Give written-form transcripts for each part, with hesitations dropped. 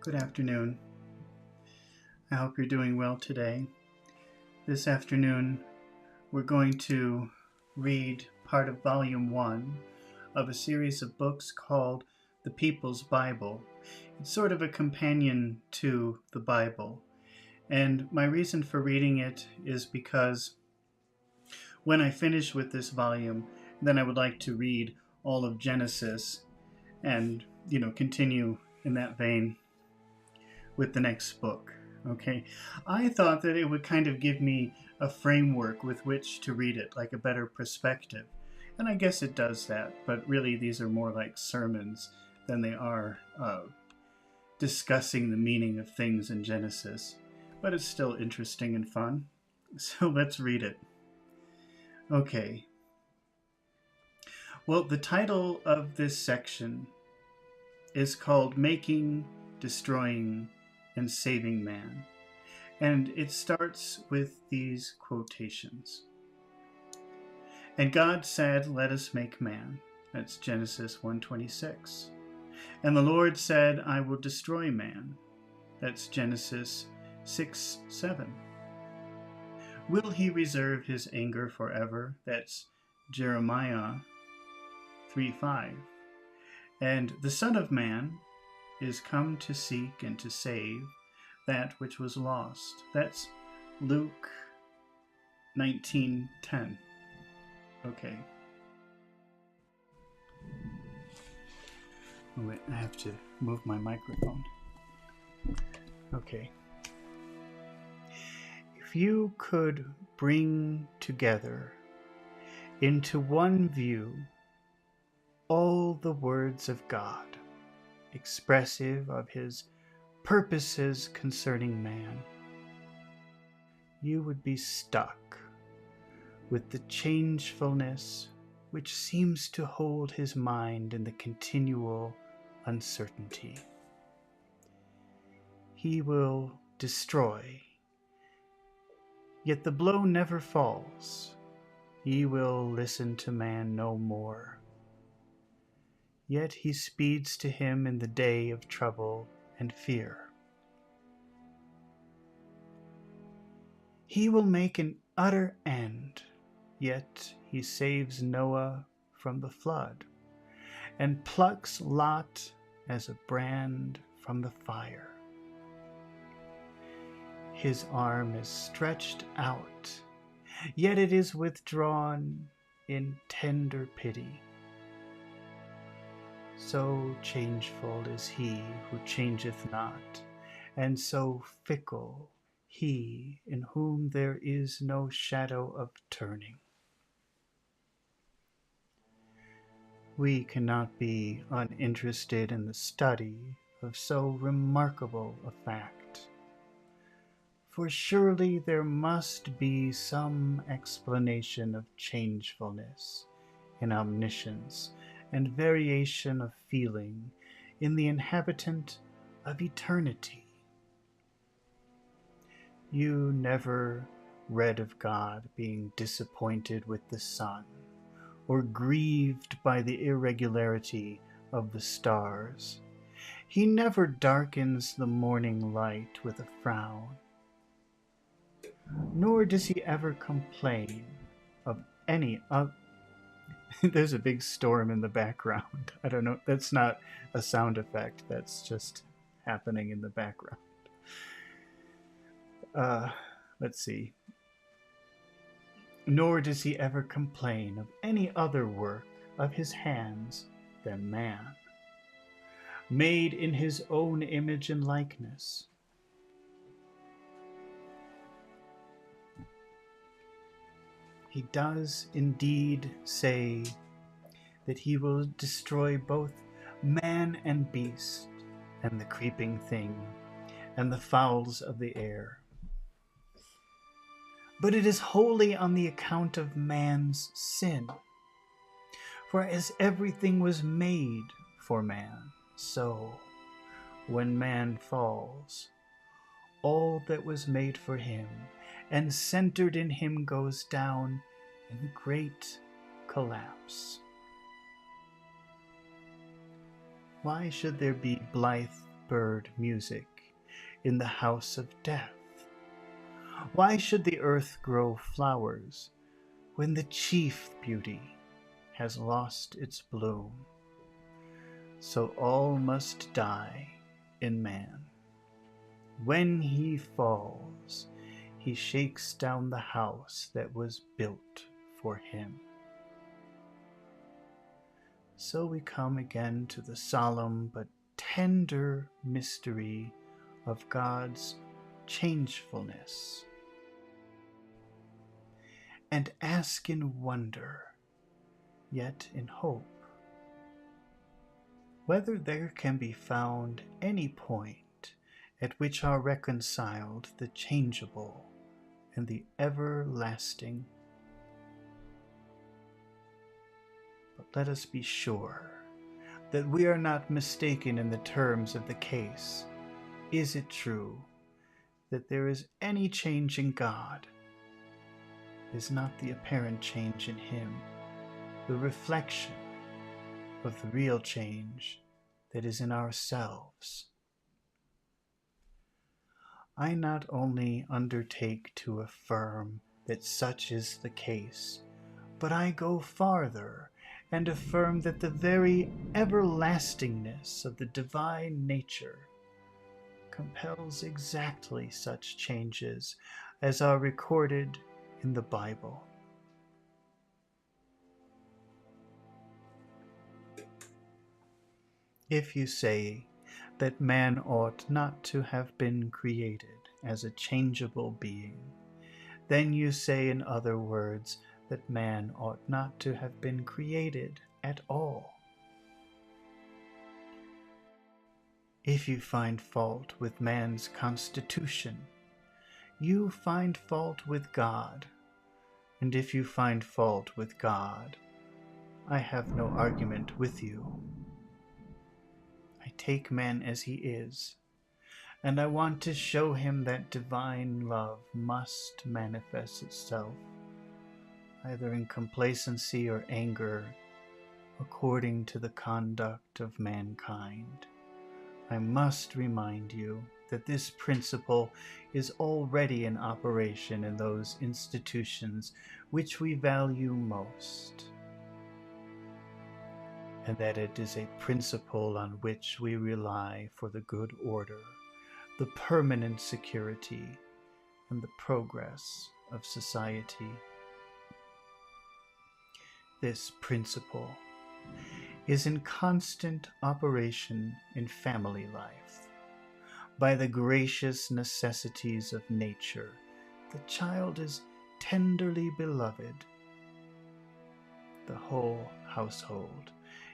Good afternoon. I hope you're doing well today. This afternoon, we're going to read part of Volume 1 of a series of books called The People's Bible. It's sort of a companion to the Bible. And my reason for reading it is because when I finish with this volume, then I would like to read all of Genesis and, continue in that vein with the next book. Okay, I thought that it would kind of give me a framework with which to read it, like a better perspective. And I guess it does that, but really these are more like sermons than they are discussing the meaning of things in Genesis. But it's still interesting and fun. So let's read it. Okay. Well, the title of this section is called Making, Destroying, and Saving Man. And it starts with these quotations. And God said, "Let us make man." That's Genesis 1:26. And the Lord said, "I will destroy man." That's Genesis 6:7. Will he reserve his anger forever? That's Jeremiah 3:5. And the Son of Man is come to seek and to save that which was lost. That's Luke 19:10. Okay. Oh, wait, I have to move my microphone. Okay. If you could bring together into one view all the words of God, expressive of his purposes concerning man, you would be stuck with the changefulness which seems to hold his mind in the continual uncertainty. He will destroy, yet the blow never falls. He will listen to man no more, yet he speeds to him in the day of trouble and fear. He will make an utter end, yet he saves Noah from the flood, and plucks Lot as a brand from the fire. His arm is stretched out, yet it is withdrawn in tender pity. So changeful is he who changeth not, and so fickle he in whom there is no shadow of turning. We cannot be uninterested in the study of so remarkable a fact, for surely there must be some explanation of changefulness in omniscience and variation of feeling in the inhabitant of eternity. You never read of God being disappointed with the sun, or grieved by the irregularity of the stars. He never darkens the morning light with a frown, nor does he ever complain of any of There's a big storm in the background. I don't know, that's not a sound effect, that's just happening in the background. Let's see. Nor does he ever complain of any other work of his hands than man, made in his own image and likeness. He does indeed say that he will destroy both man and beast, and the creeping thing, and the fowls of the air. But it is wholly on the account of man's sin. For as everything was made for man, so, when man falls, all that was made for him and centered in him goes down in great collapse. Why should there be blithe bird music in the house of death? Why should the earth grow flowers when the chief beauty has lost its bloom? So all must die in man. When he falls, he shakes down the house that was built for him. So we come again to the solemn but tender mystery of God's changefulness, and ask in wonder, yet in hope, whether there can be found any point at which are reconciled the changeable and the everlasting. But let us be sure that we are not mistaken in the terms of the case. Is it true that there is any change in God? Is not the apparent change in him the reflection of the real change that is in ourselves? I not only undertake to affirm that such is the case, but I go farther and affirm that the very everlastingness of the divine nature compels exactly such changes as are recorded in the Bible. If you say that man ought not to have been created as a changeable being, then you say, in other words, that man ought not to have been created at all. If you find fault with man's constitution, you find fault with God. And if you find fault with God, I have no argument with you. I take man as he is, and I want to show him that divine love must manifest itself, either in complacency or anger, according to the conduct of mankind. I must remind you that this principle is already in operation in those institutions which we value most, and that it is a principle on which we rely for the good order, the permanent security, and the progress of society. This principle is in constant operation in family life. By the gracious necessities of nature, the child is tenderly beloved. The whole household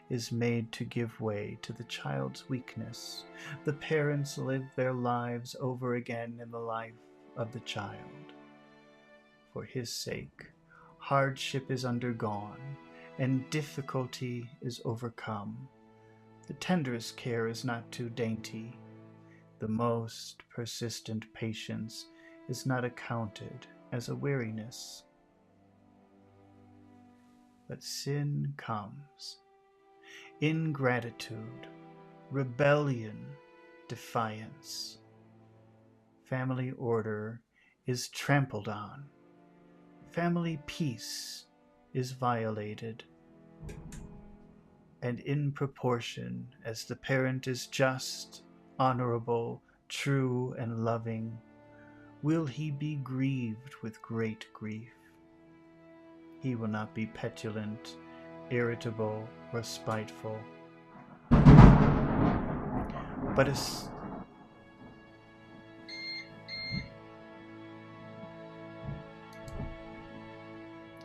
is made to give way to the child's weakness. The parents live their lives over again in the life of the child. For his sake, hardship is undergone, and difficulty is overcome. The tenderest care is not too dainty. The most persistent patience is not accounted as a weariness. But sin comes. Ingratitude, rebellion, defiance. Family order is trampled on. Family peace is violated. And in proportion as the parent is just, honorable, true, and loving, will he be grieved with great grief. He will not be petulant, irritable, or spiteful, but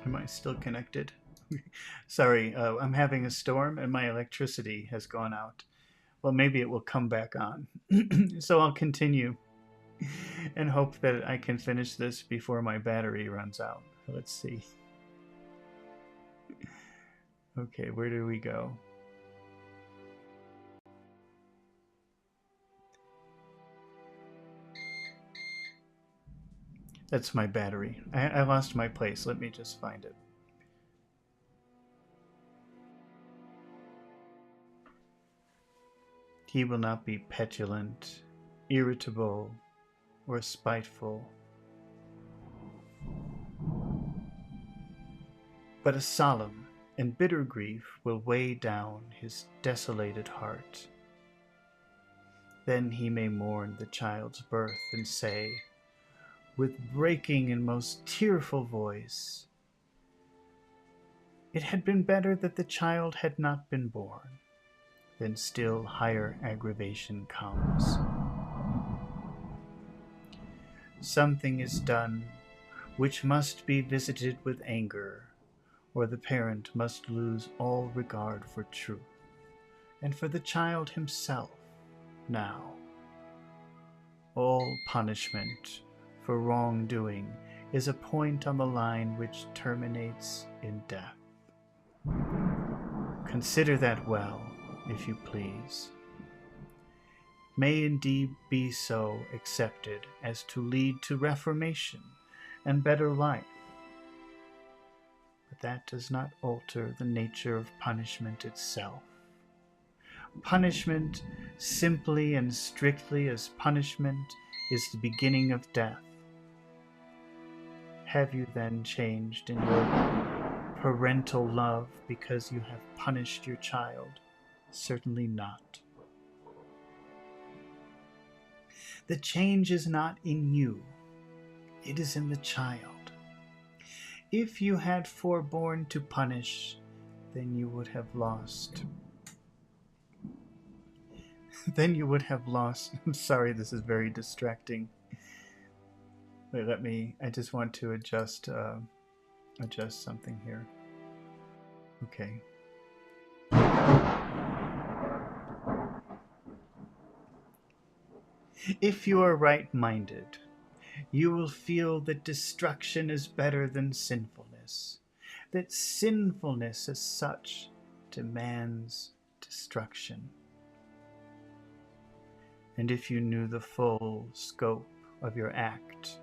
Am I still connected? Sorry, I'm having a storm and my electricity has gone out. Well, maybe it will come back on. So I'll continue and hope that I can finish this before my battery runs out. Let's see. Okay, where do we go? That's my battery. I lost my place. Let me just find it. He will not be petulant, irritable, or spiteful, but a solemn and bitter grief will weigh down his desolated heart. Then he may mourn the child's birth and say, with breaking and most tearful voice, "It had been better that the child had not been born." Then still higher aggravation comes. Something is done which must be visited with anger, or the parent must lose all regard for truth, and for the child himself now. All punishment for wrongdoing is a point on the line which terminates in death. Consider that well, if you please. May indeed be so accepted as to lead to reformation and better life. But that does not alter the nature of punishment itself. Punishment, simply and strictly as punishment, is the beginning of death. Have you then changed in your parental love because you have punished your child? Certainly not. The change is not in you, it is in the child. If you had forborne to punish, then you would have lost. I'm sorry, this is very distracting. Wait, I just want to adjust something here. Okay. If you are right-minded, you will feel that destruction is better than sinfulness, that sinfulness as such demands destruction. And if you knew the full scope of your act,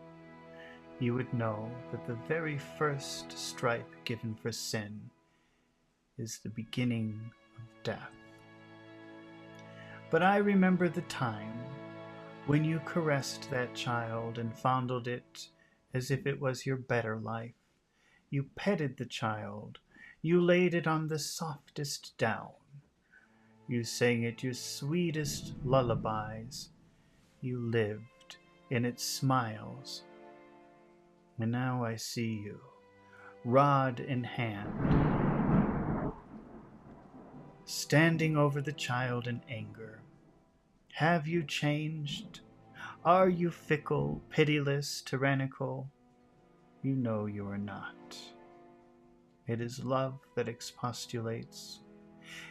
you would know that the very first stripe given for sin is the beginning of death. But I remember the time when you caressed that child and fondled it as if it was your better life. You petted the child, you laid it on the softest down, you sang it your sweetest lullabies, you lived in its smiles. And now I see you, rod in hand, standing over the child in anger. Have you changed? Are you fickle, pitiless, tyrannical? You know you are not. It is love that expostulates.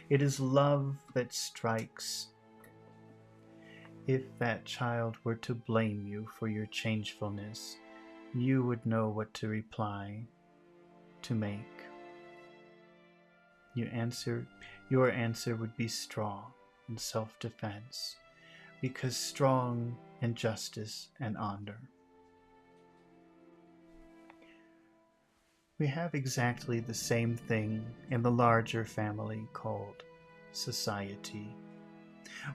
It is love that strikes. If that child were to blame you for your changefulness, you would know what to reply, to make. Your answer would be strong in self-defense, because strong in justice and honor. We have exactly the same thing in the larger family called society.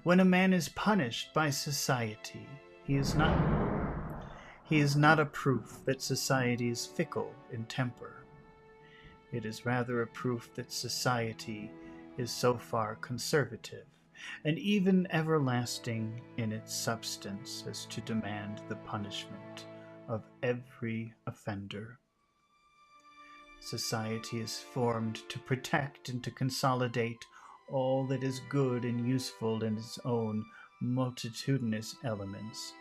When a man is punished by society, he is not a proof that society is fickle in temper. It is rather a proof that society is so far conservative and even everlasting in its substance as to demand the punishment of every offender. Society is formed to protect and to consolidate all that is good and useful in its own multitudinous elements.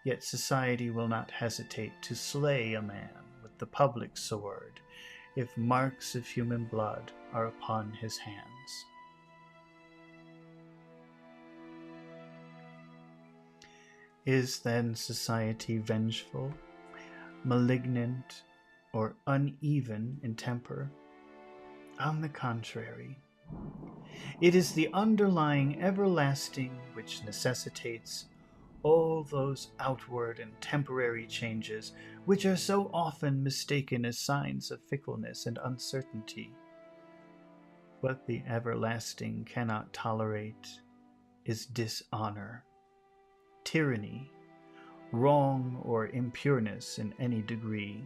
Yet society will not hesitate to slay a man with the public sword if marks of human blood are upon his hands. Is then society vengeful, malignant, or uneven in temper? On the contrary, it is the underlying everlasting which necessitates all those outward and temporary changes which are so often mistaken as signs of fickleness and uncertainty. What the everlasting cannot tolerate is dishonor, tyranny, wrong or impureness in any degree.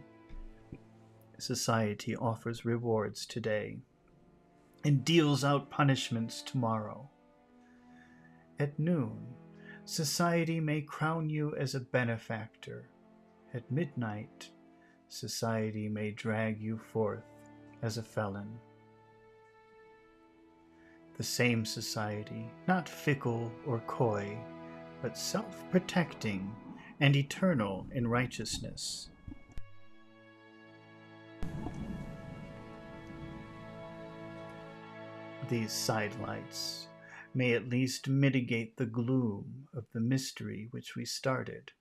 Society offers rewards today and deals out punishments tomorrow. At noon, society may crown you as a benefactor. At midnight, society may drag you forth as a felon. The same society, not fickle or coy, but self-protecting and eternal in righteousness. These sidelights may at least mitigate the gloom of the mystery which we started.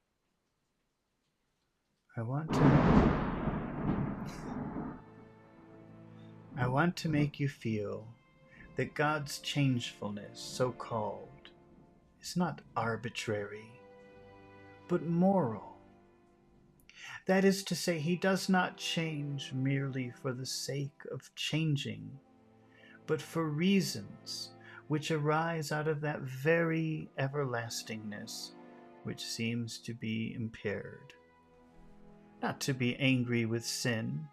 I want to make you feel that God's changefulness, so called, is not arbitrary, but moral. That is to say, he does not change merely for the sake of changing, but for reasons which arise out of that very everlastingness which seems to be impaired. Not to be angry with sin.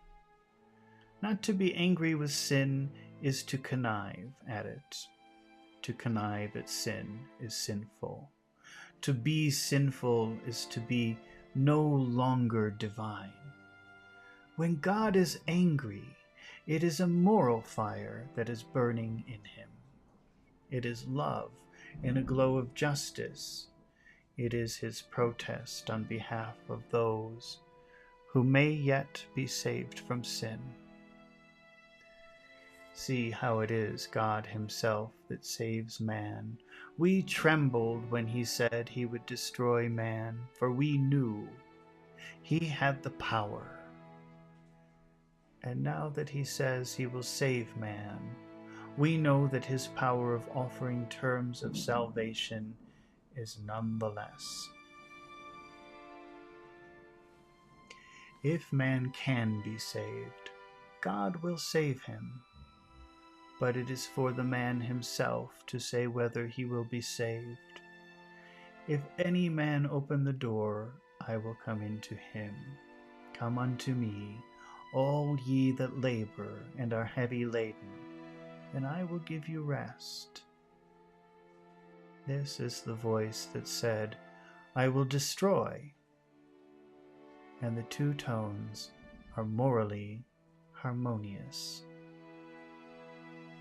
Not to be angry with sin is to connive at it. To connive at sin is sinful. To be sinful is to be no longer divine. When God is angry, it is a moral fire that is burning in him. It is love in a glow of justice. It is his protest on behalf of those who may yet be saved from sin. See how it is God himself that saves man. We trembled when he said he would destroy man, for we knew he had the power. And now that he says he will save man, we know that his power of offering terms of salvation is none the less. If man can be saved, God will save him. But it is for the man himself to say whether he will be saved. If any man open the door, I will come into him. Come unto me, all ye that labor and are heavy laden, and I will give you rest. This is the voice that said, I will destroy. And the two tones are morally harmonious.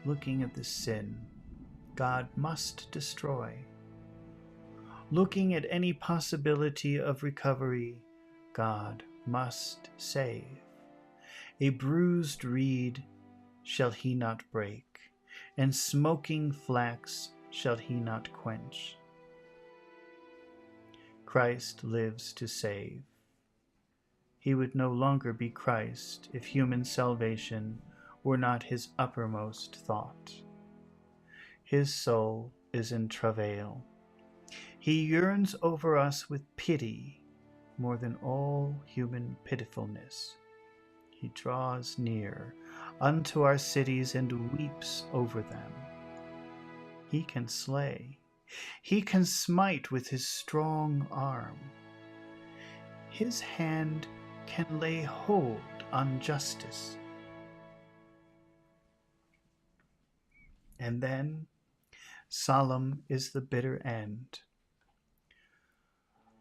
Looking at the sin, God must destroy. Looking at any possibility of recovery, God must save. A bruised reed shall he not break, and smoking flax shall he not quench. Christ lives to save. He would no longer be Christ if human salvation were not his uppermost thought. His soul is in travail. He yearns over us with pity more than all human pitifulness. He draws near unto our cities and weeps over them. He can slay. He can smite with his strong arm. His hand can lay hold on justice. And then, solemn is the bitter end.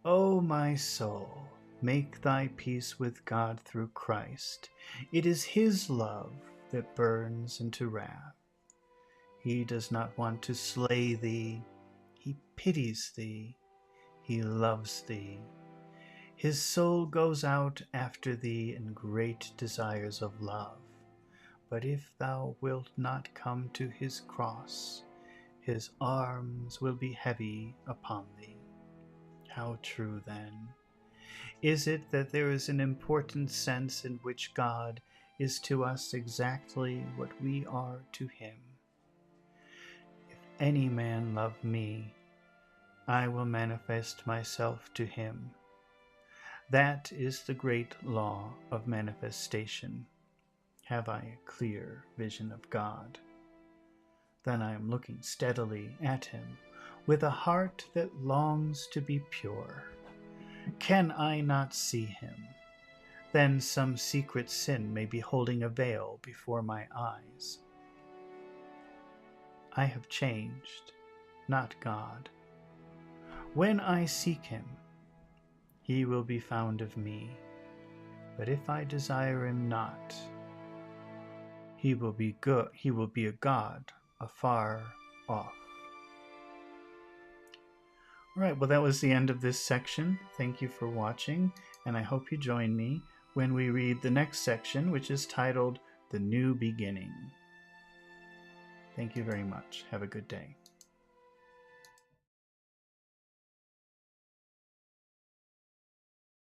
O my soul, make thy peace with God through Christ. It is his love that burns into wrath. He does not want to slay thee. He pities thee. He loves thee. His soul goes out after thee in great desires of love. But if thou wilt not come to his cross, his arms will be heavy upon thee. How true, then, is it that there is an important sense in which God is to us exactly what we are to him. If any man love me, I will manifest myself to him. That is the great law of manifestation. Have I a clear vision of God? then I am looking steadily at him, with a heart that longs to be pure. Can I not see him? Then some secret sin may be holding a veil before my eyes. I have changed, not God. When I seek him, he will be found of me. But if I desire him not, he will be a God afar off. All right, well, that was the end of this section. Thank you for watching, and I hope you join me when we read the next section, which is titled The New Beginning. Thank you very much. Have a good day.